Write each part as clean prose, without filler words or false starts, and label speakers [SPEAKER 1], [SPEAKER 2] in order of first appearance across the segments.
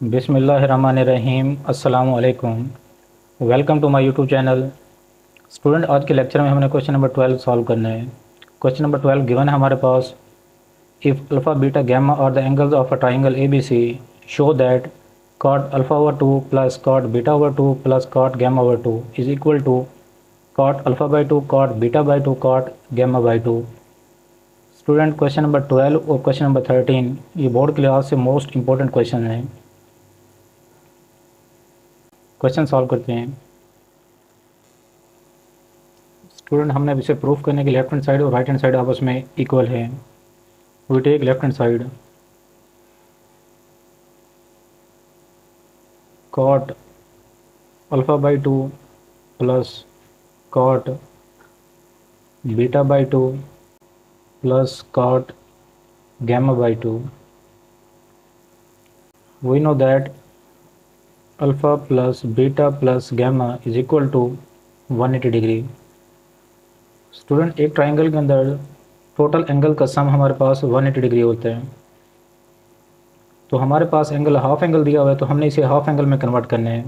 [SPEAKER 1] बिस्मिल्लाहिर्रहमानिर्रहीम। अस्सलामु अलैकुम। Welcome to my YouTube channel. Student, आज के लेक्चर में हमने क्वेश्चन नंबर 12 सॉल्व करना है। क्वेश्चन नंबर 12 गिवन है हमारे पास। इफ़ अल्फ़ा बीटा गैमा और the angles of a triangle A B C show that cot alpha over 2 plus cot beta over 2 plus cot gamma over 2 is equal to cot alpha by 2 cot beta by 2 cot gamma by 2। Student, question number 12 और question number 13 ये board के लिहाज से most important question है। Question solve करते हैं। Student, हमने अब इसे प्रूफ करने के लेफ्ट हैंड साइड और राइट हैंड साइड आपस में इक्वल है। We take left hand side. Cot alpha by 2 plus cot beta by 2 plus cot gamma by 2। We know that alpha plus beta plus gamma is equal to 180 degree. Student, एक triangle के अंदर total angle का सम हमारे पास 180 degree होता है। तो हमारे पास एंगल हाफ एंगल दिया हुआ है, तो हमने इसे हाफ एंगल में कन्वर्ट करना है।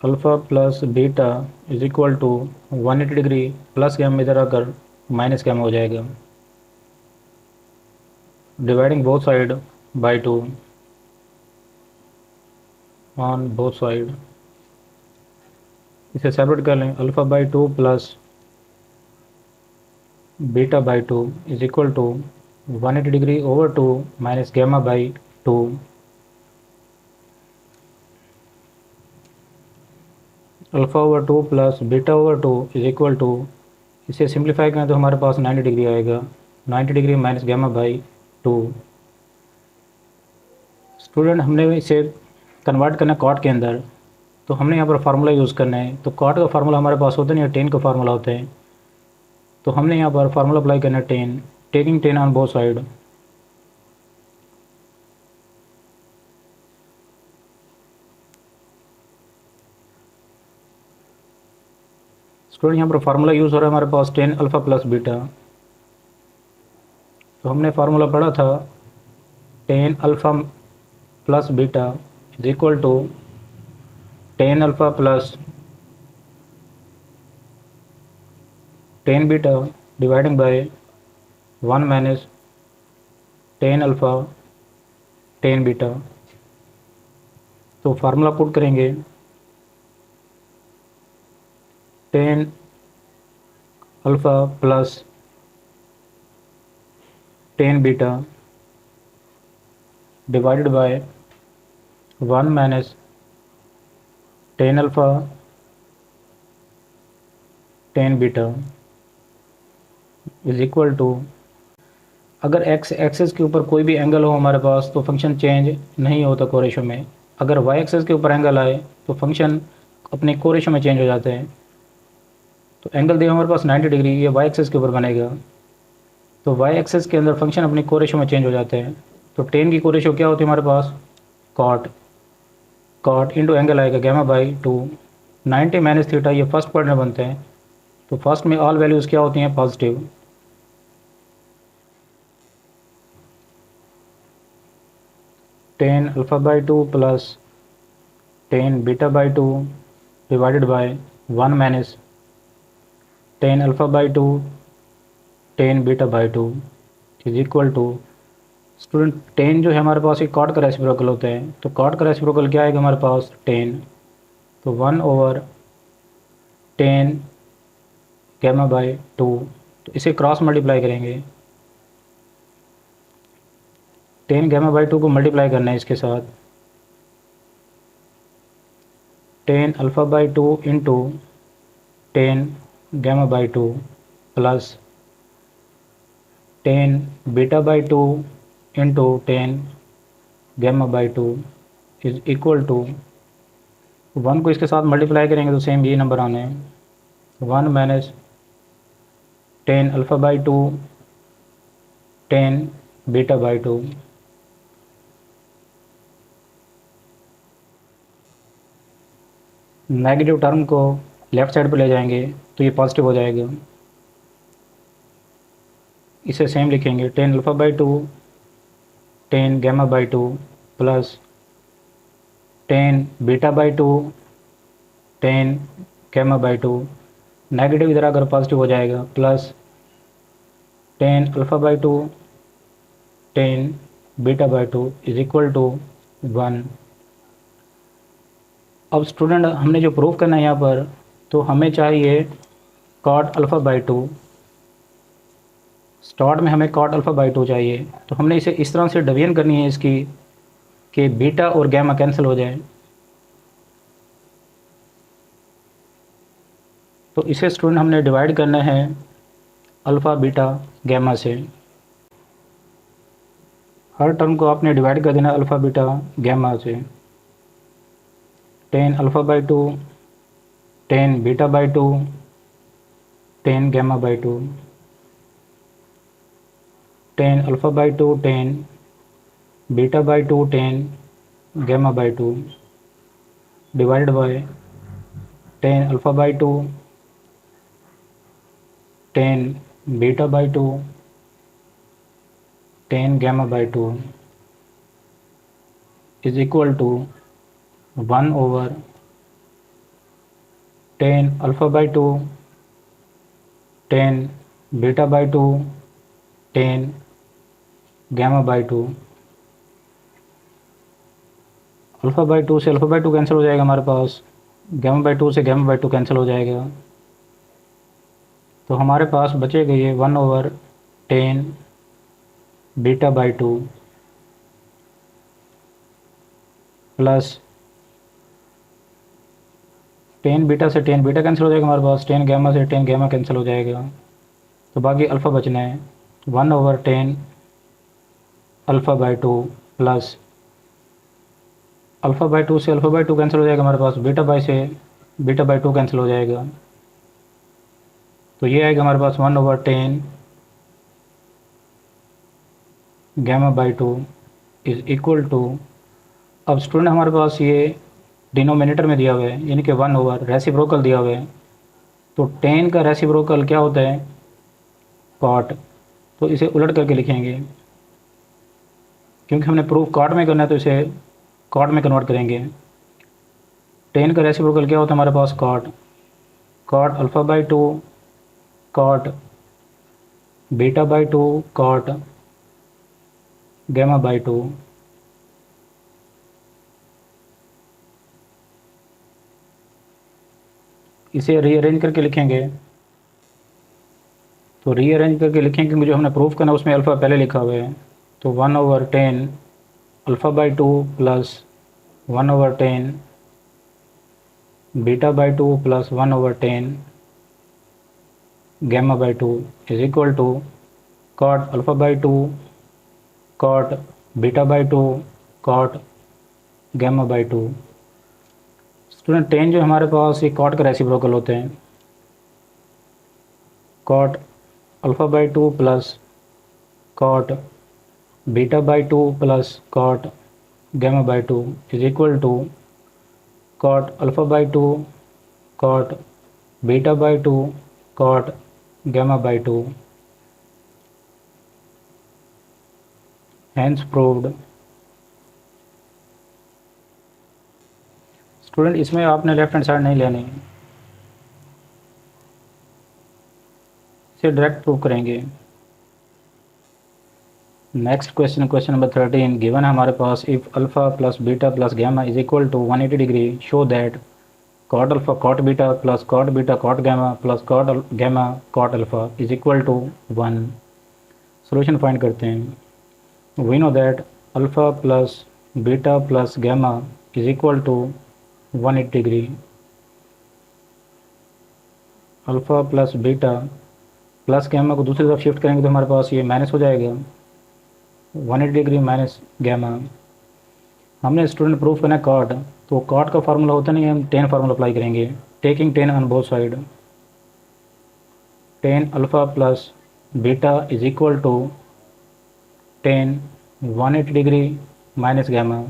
[SPEAKER 1] Alpha plus beta is equal to 180 degree plus gamma इधर आकर माइनस गैमा हो जाएगा। Dividing both side by 2 on both side. इसे सेपरेट कर लें। Alpha by 2 plus beta by 2 is equal to 180 degree over 2 minus gamma by 2। Alpha over 2 plus beta over 2 is equal to, इसे simplify करें तो हमारे पास 90 डिग्री आएगा। 90 degree minus gamma by 2। Student, हमने इसे कन्वर्ट करना है कॉट के अंदर, तो हमने यहाँ पर फार्मूला यूज़ करना है। तो कॉट का फार्मूला हमारे पास होता नहीं है, टेन का फार्मूला होता है। तो हमने यहाँ पर फार्मूला अप्लाई करना है tan, taking tan on both side. Student, यहाँ पर फार्मूला यूज़ हो रहा है हमारे पास टेन अल्फ़ा प्लस बीटा। तो हमने फार्मूला पढ़ा था tan alpha plus beta is equal to tan alpha plus tan beta dividing by 1 minus tan alpha tan beta. तो फार्मूला पुट करेंगे tan alpha plus tan beta divided by 1 minus tan alpha tan beta is equal to, अगर x axis के ऊपर कोई भी angle हो हमारे पास तो फंक्शन चेंज नहीं होता कोरेशो में। अगर वाई एक्सेस के ऊपर एंगल आए तो फंक्शन अपने कोरेशो में चेंज हो जाते हैं। तो एंगल दिया हमारे पास 90 डिग्री, ये वाई एक्सेस के ऊपर बनेगा। तो वाई एक्सेस के अंदर फंक्शन अपनी कोरेशो में चेंज हो जाते हैं। तो टेन की कोरेशो क्या होती है हमारे पास, कॉट। कॉट इंटू एंगल आएगा गैमा बाई 2। 90 माइनस थीटा ये फर्स्ट पार्ट में बनते हैं। तो फर्स्ट में ऑल वैल्यूज़ क्या होती हैं, positive. Tan alpha by 2 plus tan beta by 2 divided by 1 minus tan alpha by 2 tan beta by 2 is equal to, student tan जो है हमारे पास एक कॉट का रेसिप्रोकल होता है। तो कॉट का रेसिप्रोकल क्या आएगा हमारे पास, टेन। तो 1 ओवर टेन गैमा बाई 2। तो इसे क्रॉस मल्टीप्लाई करेंगे। टेन गैमा बाई 2 को मल्टीप्लाई करना है इसके साथ। Tan alpha by 2 into tan gamma by 2 plus tan beta by 2 into tan gamma by 2 is equal to, one को इसके साथ मल्टीप्लाई करेंगे तो सेम ये नंबर आने हैं। 1 minus tan alpha by 2 tan beta by 2। Negative term को left side पर ले जाएंगे तो ये पॉजिटिव हो जाएगा। इसे सेम लिखेंगे, tan alpha by two tan gamma by two plus tan beta by two tan gamma by two, negative इधर अगर पॉजिटिव हो जाएगा, plus tan alpha by two tan beta by two is equal to 1। अब student हमने जो proof करना है यहाँ पर, तो हमें चाहिए cot alpha by two. Start में हमें कॉट अल्फ़ा बाई टू चाहिए, तो हमने इसे इस तरह से डिवीजन करनी है इसकी कि बीटा और गैमा कैंसिल हो जाए। तो इसे स्टूडेंट हमने डिवाइड करना है अल्फ़ा बीटा गैमा से। हर टर्म को आपने डिवाइड कर देना अल्फ़ा बीटा गैमा से। Tan alpha by two tan beta by two tan gamma by two, tan alpha by two tan beta by two tan gamma by two divided by tan alpha by two tan beta by two tan gamma by two is equal to 1 over tan alpha by two tan beta by two tan gamma by two. Alpha by two से alpha by two cancel हो जाएगा हमारे पास, gamma by two से gamma by two cancel हो जाएगा, तो हमारे पास बचेगा ये 1 over tan beta by two plus tan beta से टेन बीटा कैंसिल हो जाएगा हमारे पास, टेन गैमा से टेन गैमा कैंसिल हो जाएगा, तो बाकी अल्फ़ा बचना है 1 over tan alpha by two plus alpha by two से अल्फ़ा बाई टू कैंसिल हो जाएगा हमारे पास, बीटा बाई से बीटा बाई टू कैंसिल हो जाएगा, तो ये आएगा हमारे पास 1 over tan gamma by two is equal to. अब स्टूडेंट हमारे पास ये डिनोमिनेटर में दिया हुआ है, यानी कि 1 ओवर रेसिप्रोकल दिया हुआ है, तो टेन का रेसिप्रोकल क्या होता है, कॉट, तो इसे उलट करके लिखेंगे, क्योंकि हमने प्रूफ कॉट में करना है तो इसे कॉट में कन्वर्ट करेंगे। टेन का रेसिप्रोकल क्या होता है हमारे पास, cot, cot alpha by two cot beta by two cot gamma by two. इसे रीअरेंज करके लिखेंगे, तो रीअरेंज करके लिखेंगे क्योंकि जो हमने प्रूफ करना उसमें अल्फ़ा पहले लिखा हुआ है, तो 1 over tan alpha by two plus 1 over tan beta by two plus 1 over tan gamma by two is equal to cot alpha by two cot beta by two cot gamma by two. Student tan जो हमारे पास ये cot का reciprocal होते हैं, cot alpha by two plus cot beta by two plus cot gamma by two is equal to cot alpha by two cot beta by two cot gamma by two, hence proved. Student इसमें आपने left hand side नहीं लेनी, इसे direct prove करेंगे। Next question, question number 13 given है हमारे पास, if alpha plus beta plus gamma is equal to 180 degree, show that cot alpha cot beta plus cot beta cot gamma plus cot gamma cot alpha is equal to 1। Solution find करते हैं। We know that alpha plus beta plus gamma is equal to 180 degree, alpha plus beta plus gamma को दूसरी तरफ shift करेंगे तो हमारे पास ये माइनस हो जाएगा, 180 डिग्री माइनस गैमा। हमने स्टूडेंट प्रूफ करना है कॉट, तो कॉट का फार्मूला होता नहीं है, हम टेन फार्मूला अप्लाई करेंगे, taking tan on both side, tan alpha plus beta is equal to tan 180 degree minus gamma.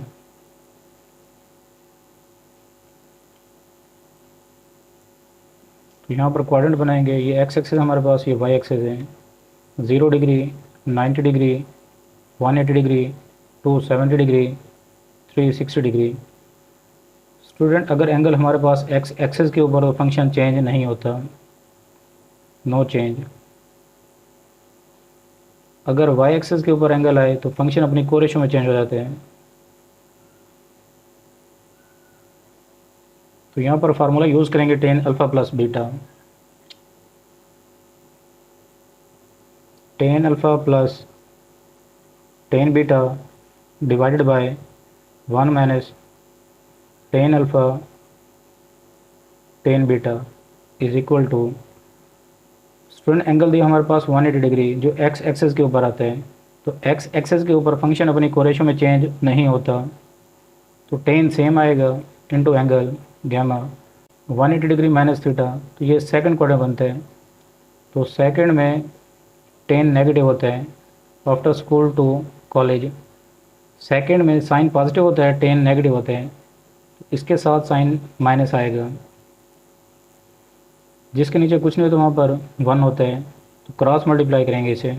[SPEAKER 1] तो यहाँ पर क्वाड्रेंट बनाएंगे, ये एक्स एक्सिस हमारे पास, ये वाई एक्सिस है, 0 degree, 90 degree, 180 degree, 270 degree, 360 degree. Student अगर एंगल हमारे पास एक्स एक्सेस के ऊपर, तो फंक्शन चेंज नहीं होता, नो चेंज। अगर वाई एक्सेस के ऊपर एंगल आए तो फंक्शन अपनी कोरेशो में चेंज हो जाते हैं। तो यहाँ पर फार्मूला यूज़ करेंगे tan alpha plus beta. Tan alpha plus tan beta divided by 1 minus tan alpha tan beta is equal to, student angle दिया हमारे पास 180 डिग्री जो एक्स एक्सेस के ऊपर आता है। तो एक्स एक्सेस के ऊपर फंक्शन अपनी कोरेशो में चेंज नहीं होता, तो टेन सेम आएगा into angle gamma 180 degree minus theta, तो ये सेकंड क्वाड्रेंट बनता है। तो सेकंड में टेन नेगेटिव होता है after school to college. Second में साइन पॉजिटिव होता है, टेन नेगेटिव होते हैं, इसके साथ साइन माइनस आएगा, जिसके नीचे कुछ नहीं तो वहाँ पर 1 होता है, तो क्रॉस मल्टीप्लाई करेंगे इसे।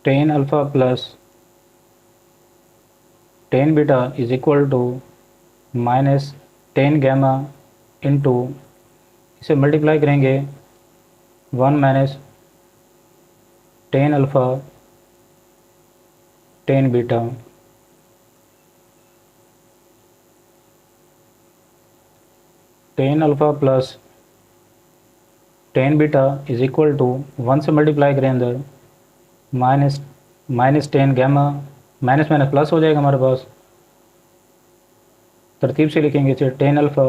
[SPEAKER 1] Tan alpha plus tan beta is equal to minus tan gamma into, इसे मल्टीप्लाई करेंगे 1 minus tan alpha tan beta. Tan alpha plus tan beta is equal to 1 से मल्टीप्लाई करें अंदर minus tan gamma, minus minus plus हो जाएगा हमारे पास। तरतीब से लिखेंगे इसे, tan alpha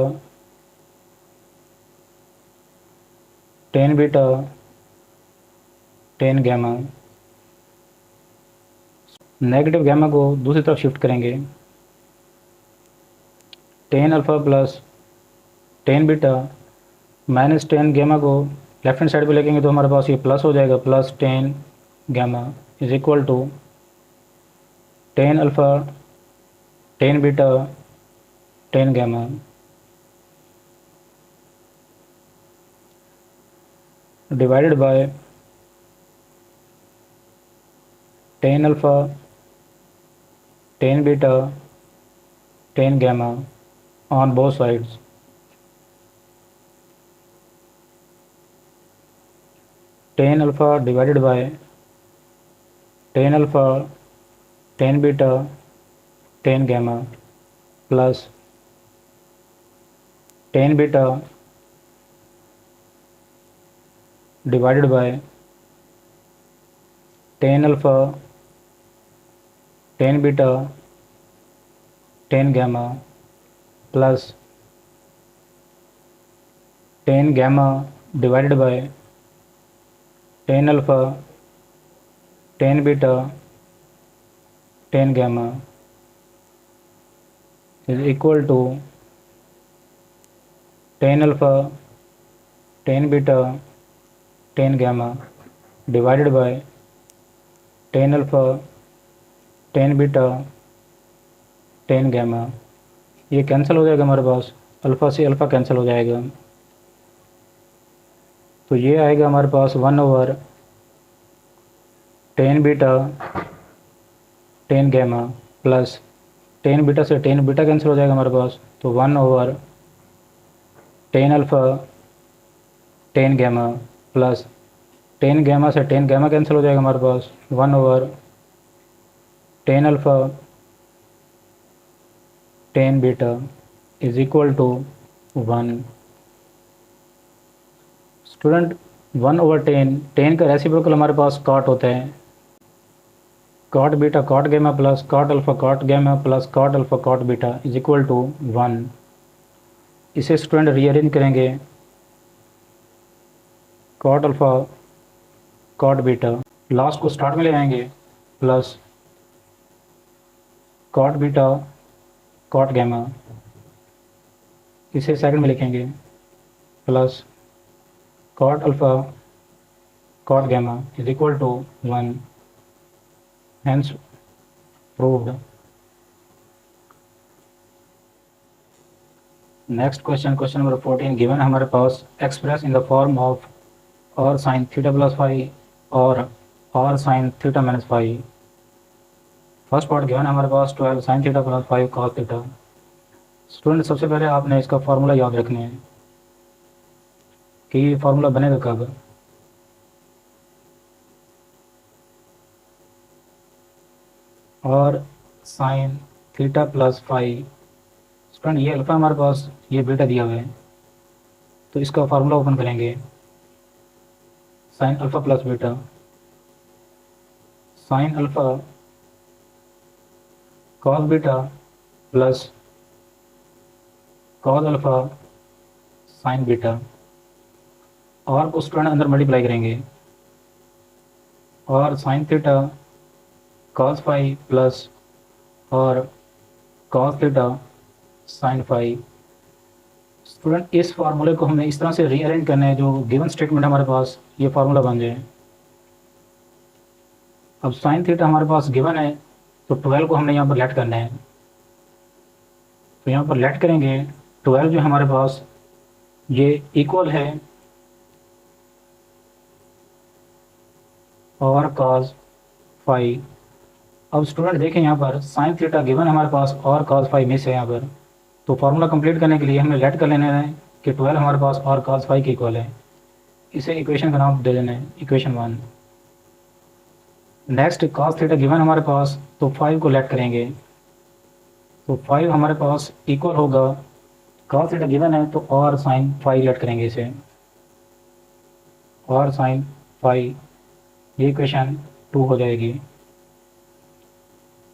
[SPEAKER 1] tan beta tan gamma. Negative gamma को दूसरी तरफ शिफ्ट करेंगे। Tan alpha plus tan beta minus tan gamma को लेफ्ट हैंड साइड पे लिखेंगे तो हमारे पास ये प्लस हो जाएगा, plus tan gamma is equal to tan alpha tan beta tan gamma divided by tan alpha tan beta tan gamma on both sides. Tan alpha divided by tan alpha tan beta tan gamma plus tan beta divided by tan alpha tan beta tan gamma plus tan gamma divided by tan alpha tan beta tan gamma is equal to tan alpha tan beta tan gamma divided by tan alpha tan beta tan gamma. ये cancel हो जाएगा हमारे पास, alpha से alpha cancel हो जाएगा, तो ये आएगा हमारे पास 1 over tan beta tan gamma plus tan beta से टेन बीटा कैंसिल हो जाएगा हमारे पास, तो 1 over tan alpha tan gamma plus tan gamma से टेन गैमा कैंसिल हो जाएगा हमारे पास, 1 over tan alpha tan beta is equal to 1। Student 1 over tan का रेसिप्रोकल हमारे पास कॉट होता है, cot beta cot gamma plus cot alpha cot gamma plus cot alpha cot beta is equal to 1। इसे स्टूडेंट रीअरेंज करेंगे, cot alpha cot beta last को start में ले आएंगे plus cot beta cot gamma, इसे second में लिखेंगे plus cot alpha cot gamma is equal to 1। Hence proved. Next question, question number 14 given हमारे पास express in the form of R sine theta plus phi R sine theta minus phi. First part given हमारे पास 12 sine theta plus five cos theta. Student सबसे पहले आपने इसका formula याद रखने हैं कि ये फार्मूला बनेगा कब। R sine theta plus phi, student ये अल्फ़ा हमारे पास, ये बीटा दिया हुआ है, तो इसका फार्मूला ओपन करेंगे। Sine alpha plus beta, sine alpha cos beta plus cos alpha sine beta, R को स्टूडेंट अंदर मल्टीप्लाई करेंगे। और sine theta cos phi plus R cos theta sine phi. Student इस फार्मूले को हमें इस तरह से रीअरेंज करना है जो गिवन स्टेटमेंट हमारे पास ये फार्मूला बन जाए। अब साइन थीटा हमारे पास गिवन है, तो 12 को हमने यहाँ पर लेट करना है। तो यहाँ पर लेट करेंगे 12 जो हमारे पास ये इक्वल है और कॉस फाइव। अब स्टूडेंट देखें यहाँ पर साइन थीटा गिवन हमारे पास और कॉस फाइव मिस है यहाँ पर, तो फार्मूला कंप्लीट करने के लिए हमें लेट कर लेना है कि 12 हमारे पास और कॉस फाइव के इक्वल है। इसे इक्वेशन का नाम दे देना है equation 1। Next cos theta given हमारे पास, तो 5 को लेट करेंगे, तो 5 हमारे पास इक्वल होगा, कॉस थीटा गिवन है तो और साइन फाइव लेट करेंगे इसे, और साइन फाइव, ये इक्वेशन 2 हो जाएगी।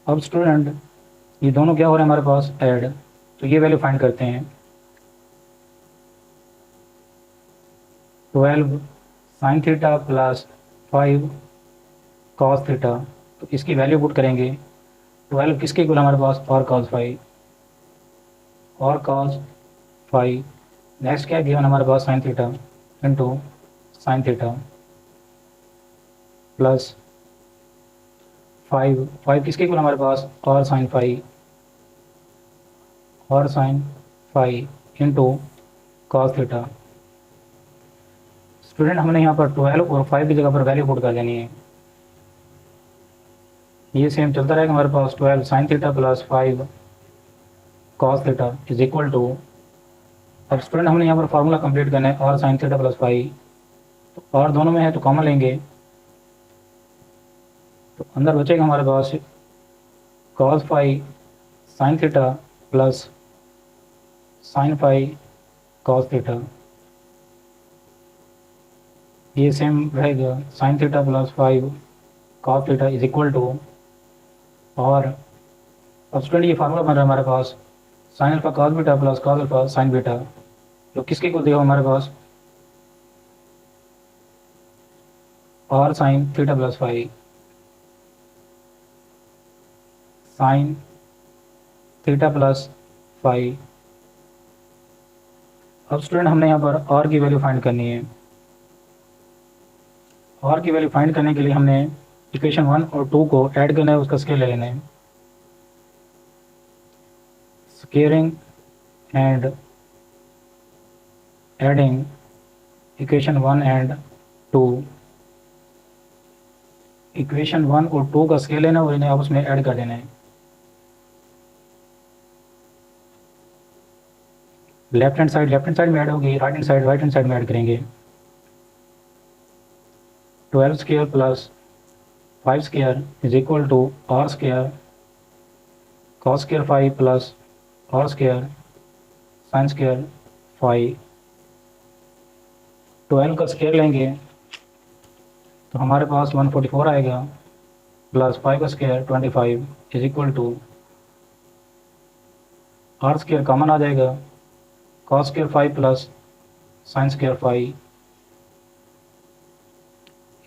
[SPEAKER 1] अब स्टूडेंट ये दोनों क्या हो रहे हैं हमारे पास ऐड, तो ये वैल्यू फाइंड करते हैं। 12 sine theta plus 5 cos theta, तो इसकी वैल्यू पुट करेंगे। 12 किसके इक्वल हमारे पास R cos phi, R cos phi. Next क्या गिवन हमारे पास sine theta into sine theta plus 5 किसके इक्वल हमारे पास R sine phi, R sine phi into cos theta. Student हमने यहाँ पर 12 और 5 की जगह पर वैल्यू पुट कर देनी है। ये सेम चलता रहेगा हमारे पास। 12 sine theta plus 5 cos theta is equal to, अब स्टूडेंट हमने यहाँ पर फार्मूला कंप्लीट करना है और साइन थीटा प्लस 5, तो और दोनों में है तो कॉमन लेंगे, तो अंदर बचेगा हमारे पास cos phi sine theta plus sine phi cos theta. ये सेम रहेगा, sine theta plus 5 cos theta is equal to, R अब स्टूडेंट ये फार्मूला बन रहा है हमारे पास sine alpha cos beta plus cos alpha sine beta, जो किसके को देगा हमारे पास R sine theta plus 5 sine theta plus 5। अब स्टूडेंट हमने यहाँ पर और की वैल्यू फाइंड करनी है। और की वैल्यू फाइंड करने के लिए हमने इक्वेशन 1 और 2 को ऐड करना है, उसका स्केल ले लेना है। Squaring and adding equation 1 and 2, equation 1 और 2 का स्केल लेना और इन्हें आपस में ऐड कर देना है। लेफ्ट हैंड साइड में ऐड होगी, राइट हैंड साइड में ऐड करेंगे। 12 square plus 5 square is equal to R square cos square 5 plus R square sine square 5। 12 का स्क्वायर लेंगे तो हमारे पास 144 आएगा, प्लस 5 का square 25 is equal to R square common आ जाएगा, cos square 5 plus sine square 5।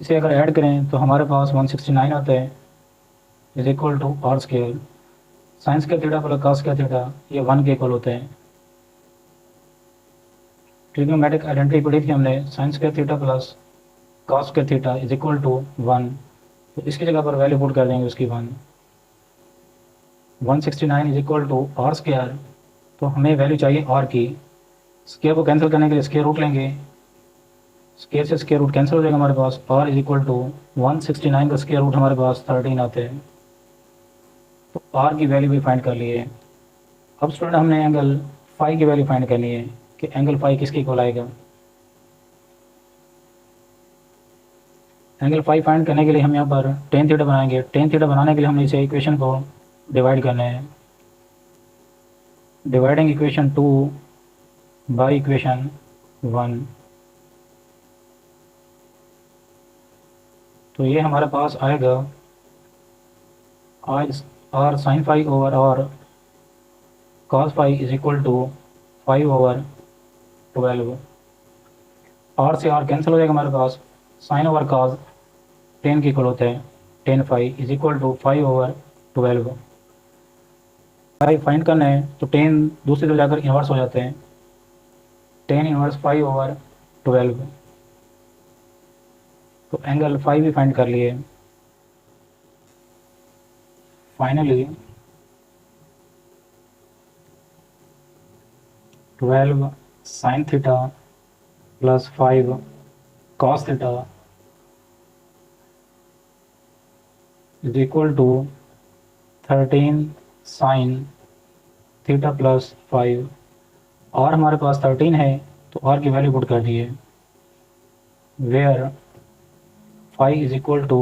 [SPEAKER 1] इसे अगर ऐड करें तो हमारे पास 169 आता है is equal to R square sine square theta plus cos square theta, ये 1 के इक्वल होते हैं। ट्रिग्नोमेट्रिक आइडेंटिटी पढ़ी थी हमने, sine square theta plus cos square theta is equal to 1, तो इसकी जगह पर वैल्यू पुट कर देंगे उसकी 1। 169 is equal to R square, तो हमें वैल्यू चाहिए आर की। स्केयर को कैंसिल करने के लिए स्केयर रूट लेंगे, स्केयर से स्केयर रूट कैंसिल हो जाएगा हमारे पास। आर इज इक्वल टू 169 का स्केयर रूट हमारे पास 13 आते हैं। तो आर की वैल्यू भी फाइंड कर लिए। अब स्टूडेंट हमने एंगल फाई की वैल्यू फाइंड करनी है कि एंगल फाई किसके इक्वल आएगा। एंगल फाई फाइंड करने के लिए हम यहाँ पर टेन थीटा बनाएंगे। टेन थीटा बनाने के लिए हमने इसे इक्वेशन को डिवाइड करना है। डिवाइडिंग इक्वेशन 2 बाई इक्वेशन 1, तो ये हमारे पास आएगा R sine phi over R cos phi is equal to 5/12। R से आर कैंसिल हो जाएगा हमारे पास। साइन ओवर कॉस 10 के इक्वल होता है। 10 phi is equal to 5/12। Phi find करना है तो 10 दूसरी तरफ जाकर इन्वर्स हो जाते हैं। 10 इन्वर्स 5/12। तो एंगल फाई भी फाइंड कर लिए। Finally 12 sine theta plus 5 cos theta is equal to 13 sine theta plus 5। और हमारे पास 13 है तो आर की वैल्यू पुट कर दिए, where phi is equal to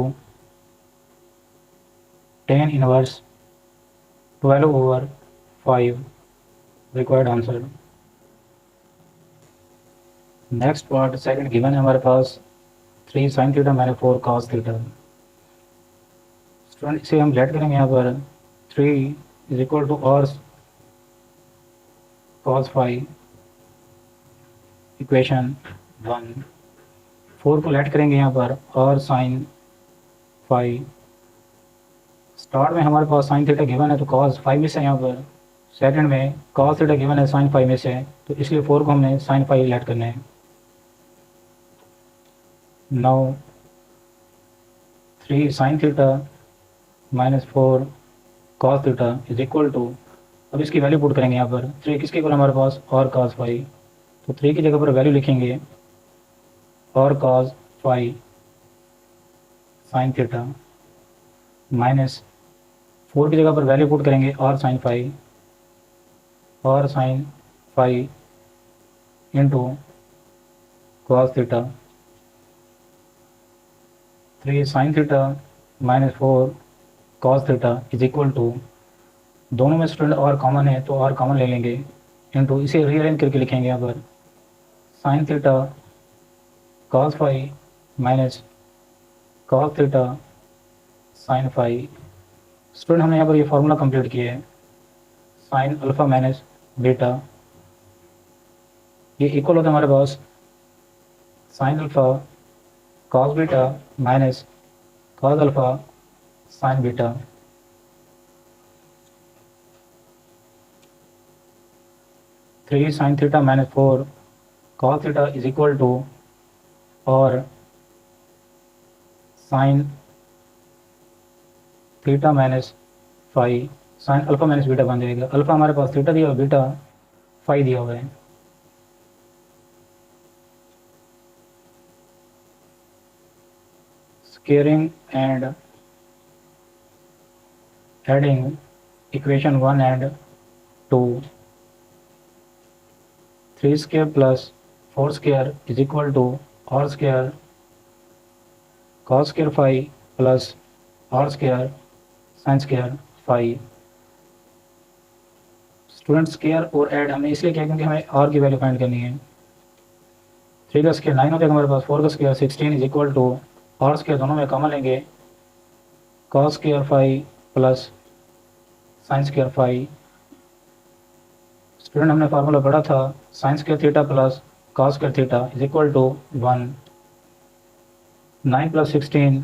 [SPEAKER 1] 10 inverse 12/5 required answer. Next part second given है हमारे पास 3 sine theta minus 4 cos theta. Student इसे हम लेट करेंगे यहाँ पर 3 is equal to R cos phi equation 1। 4 को लेट करेंगे यहाँ पर और साइन फाई। स्टार्ट में हमारे पास साइन थीटा गिवन है तो कॉस फाई में से यहाँ पर, सेकंड में कॉस थीटा गिवन है साइन फाई में से, तो इसलिए 4 को हमने साइन फाई लेट करना है। Now 3 sine theta minus 4 cos theta is equal to, अब इसकी वैल्यू पुट करेंगे यहाँ पर। 3 किसके इक्वल हमारे पास और कॉस फाई, तो 3 की जगह पर वैल्यू लिखेंगे और cos phi sine theta, minus 4 की जगह पर वैल्यू पुट करेंगे और sine phi into cos theta. 3 sine theta minus 4 cos theta is equal to, दोनों में स्टूडेंट और कॉमन है तो और कॉमन ले लेंगे, इंटू इसे रीअरेंज करके लिखेंगे यहाँ पर sine theta cos phi minus cos theta sine phi. Student हमने यहाँ पर ये फार्मूला कंप्लीट किया है, साइन अल्फ़ा माइनस बीटा, ये इक्वल होता है हमारे पास sine alpha cos beta minus cos alpha sine beta. Three sine theta minus 4 cos theta is equal to और sine theta minus phi sine alpha minus beta बन जाएगा। Alpha हमारे पास थीटा दिया हुआ, बीटा फाई दिया हुआ है। Squaring and adding equation 1 and 2, 3 square plus 4 square is equal to R square cos square phi plus R square sine square phi. Student square और ऐड हमने इसलिए किया क्योंकि हमें आर की वैल्यू फाइंड करनी है। 3 का स्क्वायर 9 हो जाएगा हमारे पास, 4 का square 16 is equal to R square, दोनों में कॉमन लेंगे cos square phi plus sine square phi. Student हमने फार्मूला पढ़ा था sine square theta plus cos square theta is equal to 1। 9 plus 16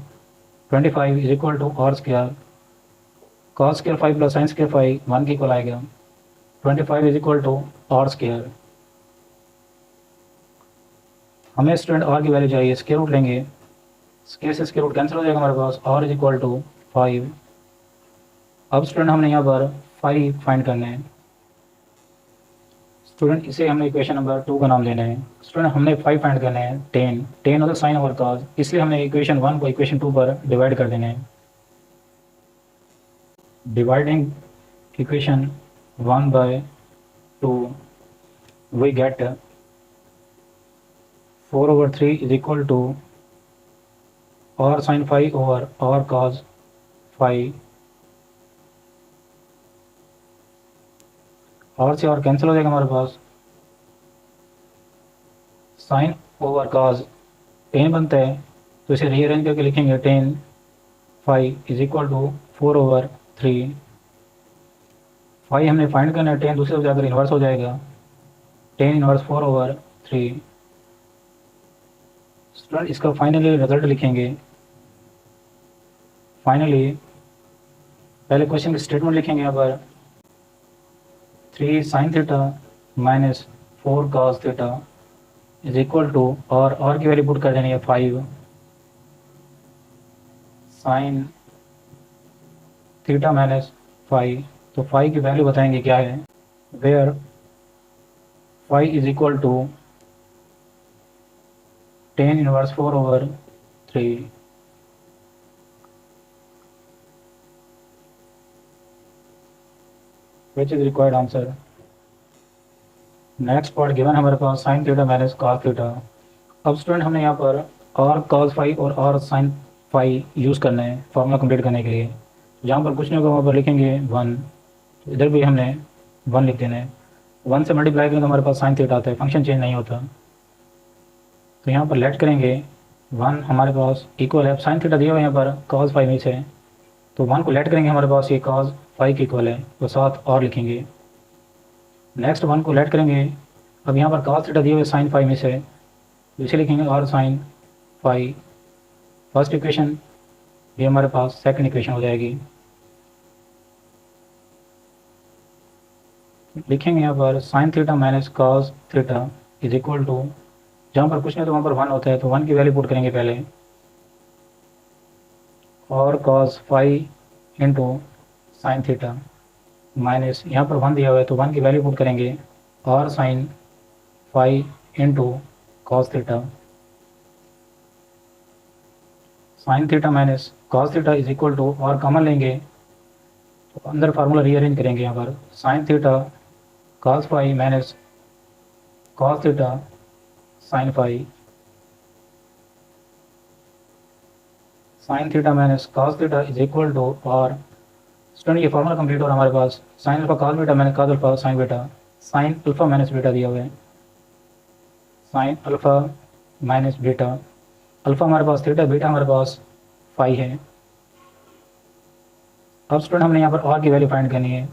[SPEAKER 1] 25 is equal to R square cos square phi plus sine square phi 1 के equal आएगा। 25 is equal to R square. हमें student R की value चाहिए, square root लेंगे, square से square root cancel हो जाएगा हमारे पास, आर इज इक्वल टू 5। अब स्टूडेंट हमने यहाँ पर फाई फाइंड करना है। स्टूडेंट इसे हमने इक्वेशन नंबर 2 का नाम लेना है। स्टूडेंट हमने 5 फाइंड करना है, 10 होता है साइन ओवर कॉज, इसलिए हमने इक्वेशन 1 को इक्वेशन 2 पर डिवाइड कर देना है। Dividing equation 1 by 2 we get 4/3 is equal to r sin phi over r cos phi। और से और कैंसिल हो जाएगा हमारे पास, साइन ओवर कॉस 10 बनता है, तो इसे रीअरेंज करके लिखेंगे 10 phi is equal to 4/3। Phi हमने फाइंड करना है, 10 दूसरी तरफ जाकर इन्वर्स हो जाएगा, 10 इन्वर्स 4/3। स्टूडेंट इसका फाइनली रिजल्ट लिखेंगे। फाइनली पहले क्वेश्चन की स्टेटमेंट लिखेंगे यहाँ पर, 3 sin theta minus 4 cos theta is equal to, और की वैल्यू पुट कर देनी है 5 sin थीटा माइनस 5। तो 5 की वैल्यू बताएंगे क्या है, where 5 is equal to 10 inverse 4/3। Which is required answer. Next part given हमारे पास sine theta minus cos theta. अब स्टूडेंट हमने यहाँ पर और कॉस फाई और और साइन फाई यूज़ करना है फॉर्मूला कंप्लीट करने के लिए। जहाँ पर कुछ नहीं होगा वहाँ पर लिखेंगे 1, इधर भी हमने 1 लिख देना है। 1 से मल्टीप्लाई करेंगे तो हमारे पास साइन थीटा आता है, फंक्शन चेंज नहीं होता। तो यहाँ पर लेट करेंगे 1 हमारे पास इक्वल है, साइन थीटा दिया हुआ है यहाँ पर कॉस फाई में से, तो 1 को लेट करेंगे, हमारे पास ये कॉस फाई के इक्वल है, तो साथ और लिखेंगे। नेक्स्ट 1 को लेट करेंगे, अब यहाँ पर कॉस थीटा दिए हुए साइन फाई में से, इसे लिखेंगे और साइन फाई। फर्स्ट इक्वेशन ये हमारे पास सेकंड इक्वेशन हो जाएगी। लिखेंगे यहाँ पर sine theta minus cos theta is equal to, जहाँ पर कुछ नहीं तो वहाँ पर 1 होता है, तो 1 की वैल्यू पुट करेंगे पहले, और cos phi into sine theta minus, यहाँ पर 1 दिया हुआ है तो 1 की वैल्यू पुट करेंगे, और sine phi into cos theta. Sine theta minus cos theta is equal to, R common लेंगे तो अंदर फार्मूला रीअरेंज करेंगे, यहाँ पर sine theta cos phi minus cos theta sine phi, sine theta minus cos theta is equal to, R student ये formula complete हो रहा है हमारे पास, sine alpha cos beta minus cos alpha sine beta, sine alpha minus beta दिया हुआ है, sign alpha minus beta, alpha हमारे पास थीटा, बीटा हमारे पास फाई है। अब स्टूडेंट हमने यहाँ पर और की वैल्यू फाइंड करनी है,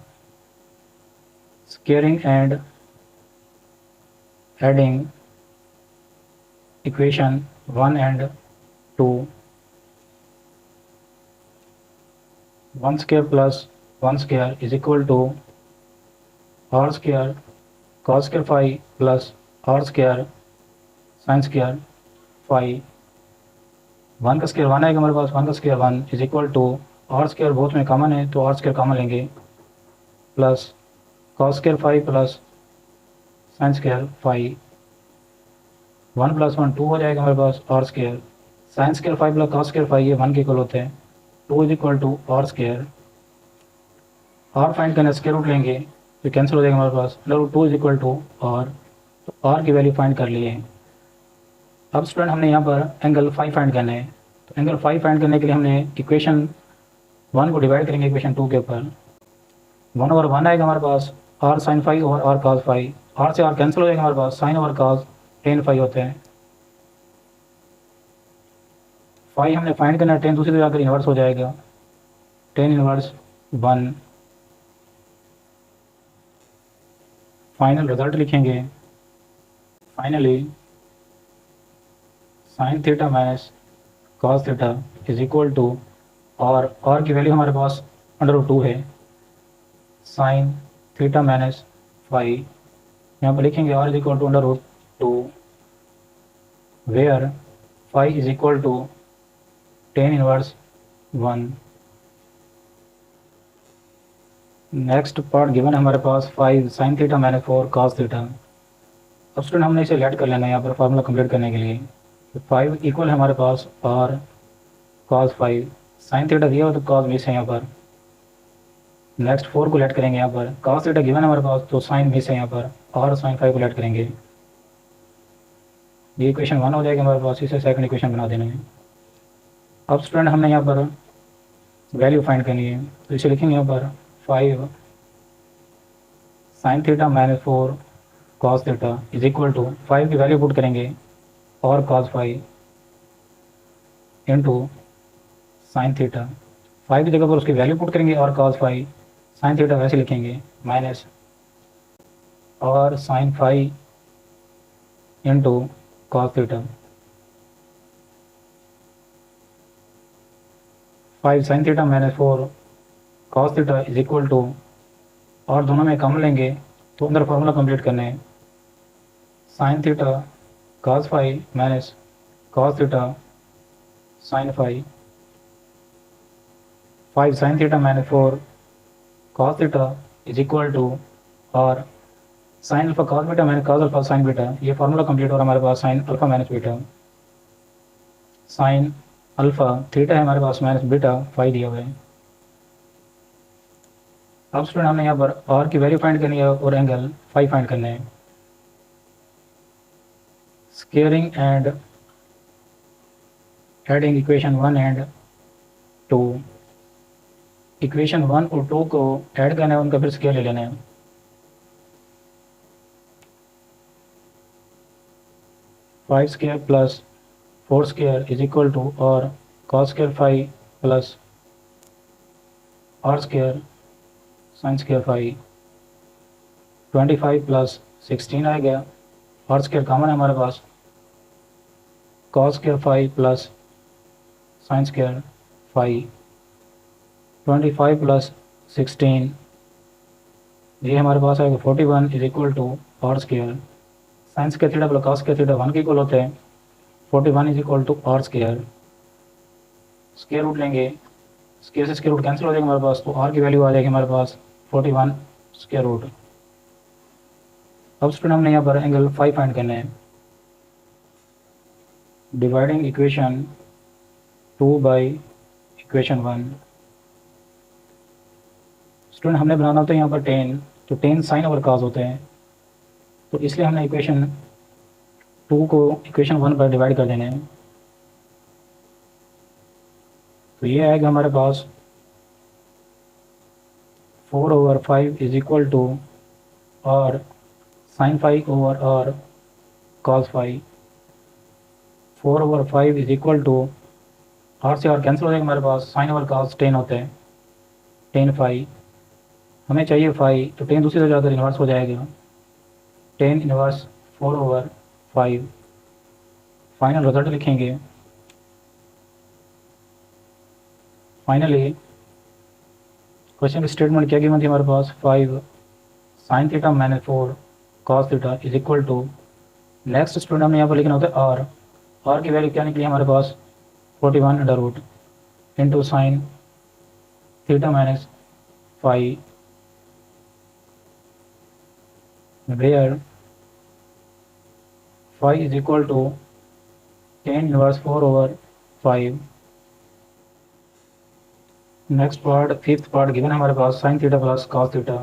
[SPEAKER 1] squaring and adding equation 1 and 2, 1 square plus 1 square is equal to r square cos square phi plus r square sin square phi। 1 का स्क्वायर 1 आएगा हमारे पास, 1 का square 1 is equal to, r square बहुत में common है तो r स्क्वायर कॉमन लेंगे, plus cos square phi plus sin square phi, 1 + 1 2 हो जाएगा हमारे पास, r square sin square phi plus cos square phi ये 1 के इक्वल होते हैं, 2 is equal to r square. r find करना स्क्वायर रूट लेंगे तो कैंसिल हो जाएगा हमारे पास, √2 इज इक्वल टू r, तो r की वैल्यू फाइंड कर लिए। अब स्टूडेंट हमने यहाँ पर एंगल फाई फाइंड करना है, तो एंगल फाई फाइंड करने के लिए हमने इक्वेशन 1 को डिवाइड करेंगे इक्वेशन 2 के ऊपर, 1/1 आएगा हमारे पास, r sin फाई और r cos फाई, r से r कैंसिल हो जाएगा हमारे पास, साइन और cos tan फाई होते हैं। फाई हमने फाइंड करना है, 10 दूसरी तरफ जाकर इन्वर्स हो जाएगा, 10 इनवर्स 1। फाइनल रिजल्ट लिखेंगे, finally sine theta minus cos theta is equal to, और की वैल्यू हमारे पास √2 है, साइन थीटा माइनस फाई, यहाँ पर लिखेंगे r is equal to √2, where phi is equal to 10 inverse 1। Next part given है हमारे पास 5 sin theta minus 4 cos theta. अब स्टूडेंट हमने इसे लेट कर लेना है यहाँ पर फार्मूला कंप्लीट करने के लिए। तो 5 इक्वल है हमारे पास r cos 5, sin थीटा दिया हो तो cos मिस है यहाँ पर। नेक्स्ट 4 को लेट करेंगे यहाँ पर, cos थीटा गिवन है हमारे पास तो sin मिस है यहाँ पर, और sin 5 को लेट करेंगे। ये इक्वेशन 1 हो जाएगी हमारे पास, इसे सेकंड इक्वेशन बना देना है। अब स्टूडेंट हमने यहाँ पर वैल्यू फाइंड करनी है, तो इसे लिखेंगे यहाँ पर 5 sin theta minus 4 cos theta is equal to 5 की वैल्यू पुट करेंगे और cos 5 इंटू साइन थीटा। 5 की जगह पर उसकी वैल्यू पुट करेंगे और cos 5, साइन थीटा वैसे लिखेंगे माइनस और sine 5 into cos theta. 5 sin theta minus 4 cos theta is equal to, और दोनों में कम लेंगे तो अंदर फार्मूला कंप्लीट करना है, sine theta cos 5 minus cos theta sine 5। 5 sin theta minus 4 cos theta is equal to, और sine alpha cos beta minus cos alpha sine beta, ये फार्मूला कंप्लीट हो रहा है हमारे पास, sine alpha minus beta. Sine alpha theta है हमारे पास माइनस बीटा 5 दिया हुआ है। अब स्टूडेंट हमने यहाँ पर r की वैल्यू फाइंड करनी है और एंगल 5 फाइंड करना है। Squaring and adding equation 1 and 2। Equation 1 और 2 को ऐड करना है, उनका फिर स्केयर ले लेना है। Five square plus 4 square is equal to, और cos square 5 plus r square sine square 5, 25 plus 16 आ गया, r स्केयर कॉमन है हमारे पास, cos square 5 plus sine square 5, 25 plus 16, ये हमारे पास आएगा 41 is equal to r square sine square theta plus cos square theta 1 के इक्वल होते हैं। 41 is equal to r square, square root लेंगे, स्केयर से स्केयर रूट कैंसिल हो जाएगा हमारे पास, तो r की वैल्यू आ जाएगी हमारे पास 41 स्केयर रूट। अब स्टूडेंट हमने यहाँ पर एंगल 5 फाइंड करना है। Dividing equation 2 by equation 1। Student हमने बनाना होता है यहाँ पर टेन, तो टेन साइन ओवर कॉस होते हैं, तो इसलिए हमने इक्वेशन 2 को इक्वेशन 1 पर डिवाइड कर देना है। तो ये आएगा हमारे पास 4/5 इज इक्वल टू, और साइन 5 ओवर और cos 5, 4/5 is equal to, r से r कैंसिल हो जाएगा हमारे पास, साइन ओवर cos 10 होते हैं, 10 5, हमें चाहिए 5, तो 10 दूसरी तरफ जाकर इन्वर्स हो जाएगा, 10 इन्वर्स 4/5। फाइनल रिजल्ट लिखेंगे, फाइनली क्वेश्चन की स्टेटमेंट क्या गिवन थी हमारे पास, 5 sin theta minus 4 cos theta is equal to, next student हमने यहाँ पर लिखना होता है r की वैल्यू क्या निकली हमारे पास 41 under root into sine theta minus 5, where 5 is equal to 10 inverse 4/5। Next part, fifth part given है हमारे पास, sine theta plus cos theta.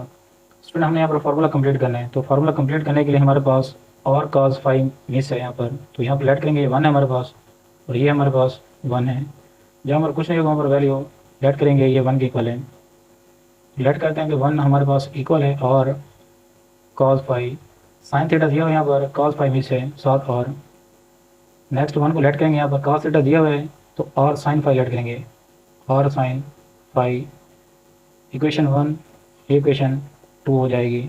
[SPEAKER 1] Student हमने यहाँ पर फार्मूला कंप्लीट करना है, तो फार्मूला कंप्लीट करने के लिए हमारे पास और cos 5 मिस है यहाँ पर, तो यहाँ पर लेट करेंगे, ये 1 है हमारे पास, और ये हमारे पास 1 है। जहाँ पर कुछ नहीं होगा वहाँ पर वैल्यू लेट करेंगे, ये 1 के इक्वल है, लेट करते हैं कि 1 हमारे पास इक्वल है और cos 5, साइन थीटा दिया हुआ है यहाँ पर, cos 5 मिस है साथ, और नेक्स्ट 1 को लेट करेंगे, यहाँ पर cos थीटा दिया हुआ है तो और साइन 5 लेट करेंगे, और साइन 5, इक्वेशन 1 इक्वेशन 2 हो जाएगी।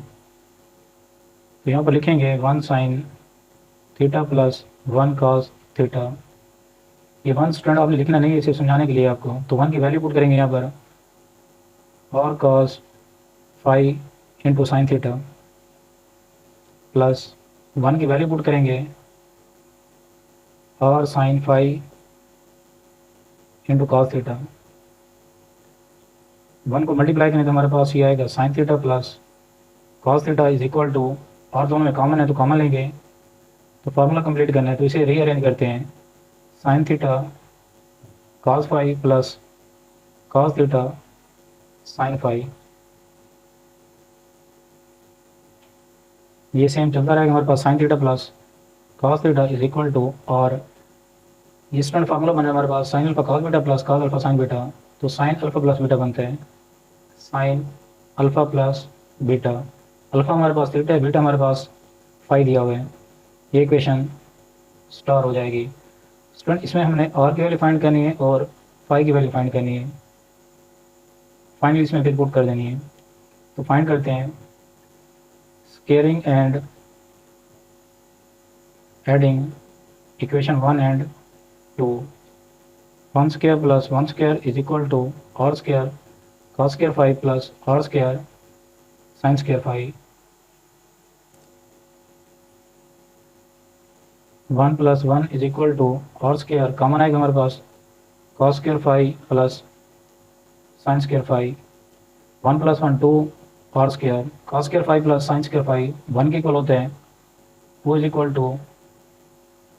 [SPEAKER 1] तो यहाँ पर लिखेंगे 1 sign theta plus 1 cos theta. ये 1 स्टूडेंट आपने लिखना नहीं है, इसे समझाने के लिए आपको, तो 1 की वैल्यू पुट करेंगे यहाँ पर, और cos 5 into sine theta plus 1 की वैल्यू पुट करेंगे, और साइन 5 इंटू cos थीटा। 1 को मल्टीप्लाई करें तो हमारे पास ये आएगा sine theta plus cos theta is equal to, और दोनों में कॉमन है तो कॉमन लेंगे, तो फार्मूला कंप्लीट करना है तो इसे रीअरेंज करते हैं। Sine theta cos phi plus cos theta sine phi, ये सेम चलता रहेगा हमारे पास। Sine theta plus cos theta is equal to, R ये स्टैंडर्ड फार्मूला बना है हमारे पास sine alpha cos beta plus cos alpha sine beta, तो साइन अल्फा प्लस बीटा बनते हैं sine alpha plus beta. Alpha हमारे पास थीटा है, बीटा हमारे पास फाई दिया हुआ है, ये इक्वेशन स्टार हो जाएगी। स्टूडेंट इसमें हमने आर की वैल्यू फाइंड करनी है और फाई की वैल्यू फाइंड करनी है, फाइनली इसमें फिर पुट कर देनी है। तो फाइंड करते हैं squaring and adding equation 1 and 2, 1 square plus 1 square is equal to R square cos square phi plus R square sine square phi. 1 plus 1 is equal to R square, common आएगा हमारे पास cos square phi plus sine square phi. 1 plus 1 2 R square cos square phi plus sine square phi 1 के equal होते हैं, वो is equal to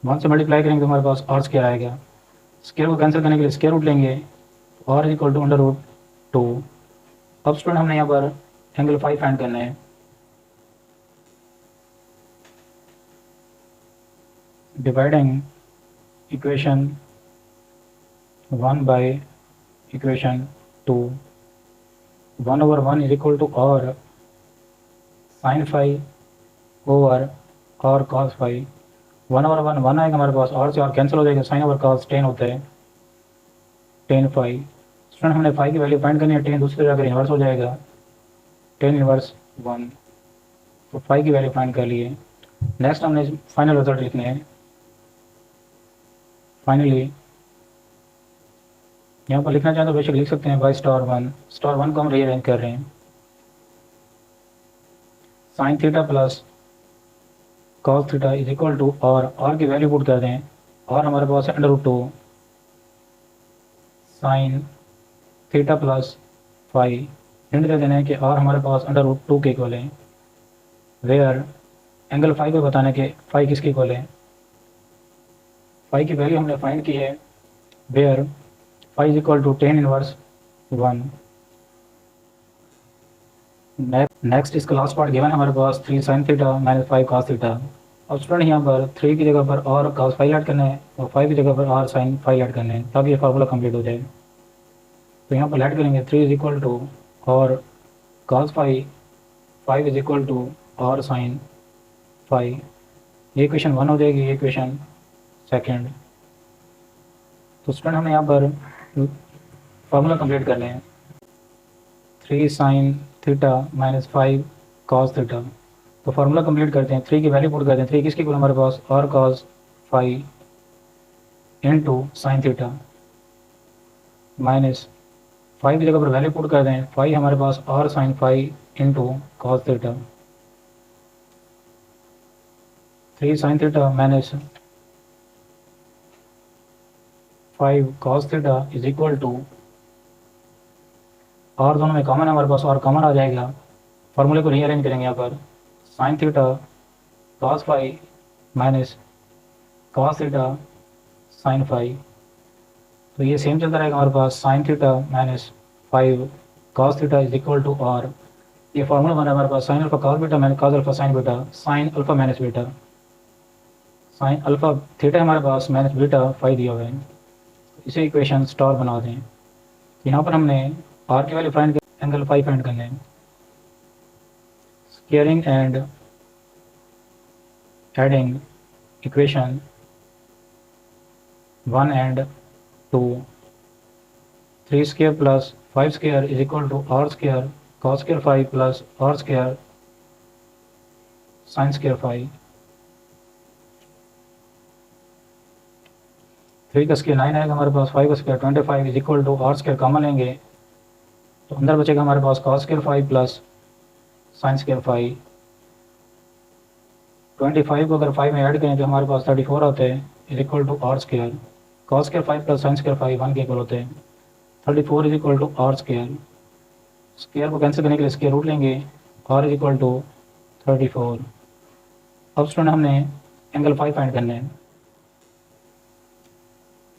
[SPEAKER 1] 1 से multiply करेंगे तो हमारे पास आर स्क्वायर आएगा। स्क्वायर को कैंसिल करने के लिए स्क्वायर रूट लेंगे, R is equal to under root 2। अब स्टूडेंट हमने यहाँ पर एंगल फाई फाइंड करना है। Dividing equation 1 by equation 2, 1/1 is equal to R sine phi over R cos phi. 1/1 1 आएगा हमारे पास, आर से आर कैंसिल हो जाएगा, साइन ओवर कॉस 10 होता है 10 फाई। स्टूडेंट हमने फाई की वैल्यू फाइंड करनी है, 10 दूसरी जगह इन्वर्स हो जाएगा 10 इनवर्स 1, तो फाई की वैल्यू फाइंड कर लिए। नेक्स्ट हमने फाइनल रिजल्ट लिखने हैं। फाइनली यहाँ पर लिखना चाहें तो बेशक लिख सकते हैं बाई स्टार वन को हम रीअरेंज कर रहे हैं। Sine theta plus cos theta is equal to, और आर की वैल्यू पुट कर दें, और हमारे पास है under root 2 sine theta plus phi. Hint दे देना है कि आर हमारे पास अंडर रूट 2 के इक्वल है, वेयर एंगल फाई को बताने के फाई किसके इक्वल है। फाई की वैल्यू हमने फाइंड की है, where phi is equal to 10 inverse 1। Next इसका लास्ट पार्ट गिवन है हमारे पास 3 sine theta minus 5 cos theta. अब स्टूडेंट यहाँ पर 3 की जगह पर और कॉस फाई ऐड करना है और 5 की जगह पर आर साइन फाई ऐड करना है, ताकि ये फार्मूला कंप्लीट हो जाए। तो यहाँ पर ऐड करेंगे 3 इज इक्वल टू और cos phi 5 is equal to R sine phi, ये इक्वेशन 1 हो जाएगी, ये इक्वेशन सेकेंड। तो स्टूडेंट हमें यहाँ पर फार्मूला कंप्लीट करने हैं। 3 sine theta minus 5 cos theta, तो फार्मूला कंप्लीट करते हैं। 3 की वैल्यू पुट करते हैं, 3 किसकी इक्वल हमारे पास R cos phi into sine theta minus 5 की जगह पर वैल्यू पुट कर दें, 5 हमारे पास R sine phi into cos theta. 3 sine theta minus 5 cos theta is equal to, और दोनों में कॉमन है हमारे पास, और कॉमन आ जाएगा। फार्मूले को रीअरेंज करेंगे यहाँ पर, sine theta cos phi minus cos theta sine phi, तो ये सेम चलता रहेगा हमारे पास। Sine theta minus 5 cos theta is equal to R, ये फार्मूला बना है हमारे पास, sine alpha cos beta minus cos alpha sine beta, sine alpha minus beta, sine alpha theta हमारे पास माइनस बीटा फाई दिया हुआ है, इसे इक्वेशन स्टार बना दें। यहाँ पर हमने आर की value find angle phi find करने हैं। Squaring and adding equation 1 and 2, 3 square plus 5 square is equal to R square cos square phi plus R square sine square phi. 3 का स्क्वायर 9 आएगा हमारे पास, 5 का square 25 is equal to R square common लेंगे तो अंदर बचेगा हमारे पास cos square phi plus sine square phi. 25 को अगर 5 में ऐड करें तो हमारे पास 34 आते हैं is equal to R square cos square phi plus sine square phi 1 के इक्वल होते हैं। 34 is equal to R square, square को कैंसिल करने के लिए स्क्वायर रूट लेंगे, r इज इक्वल टू 34। अब स्टूडेंट हमने एंगल फाइव फाइंड करने हैं।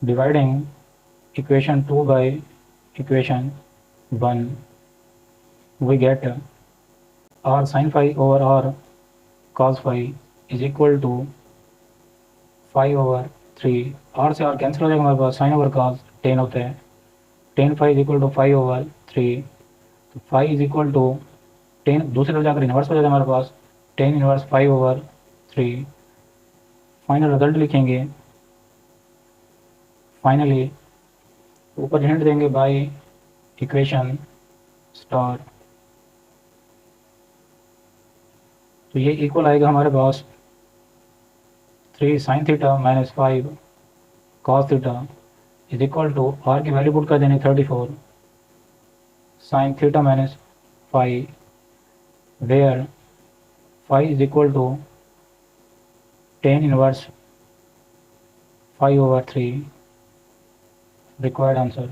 [SPEAKER 1] Dividing equation 2 by equation 1 we get r sin phi over r cos phi is equal to 5 over 3। r से r कैंसिल हो जाएगा, हमारे पास sin over cos 10 होता है, 10 phi is equal to 5 over 3। तो phi is equal to 10 दूसरी तरफ जाकर इन्वर्स हो जाता है हमारे पास, 10 इन्वर्स 5 over 3। फाइनल रिजल्ट लिखेंगे। फाइनली ऊपर हिंट देंगे बाय इक्वेशन स्टार, तो ये इक्वल आएगा हमारे पास 3 sin theta minus 5 cos theta is equal to r की वैल्यू पुट कर देनी 34 sin theta minus 5 where 5 is equal to 10 inverse 5 over 3। Required answer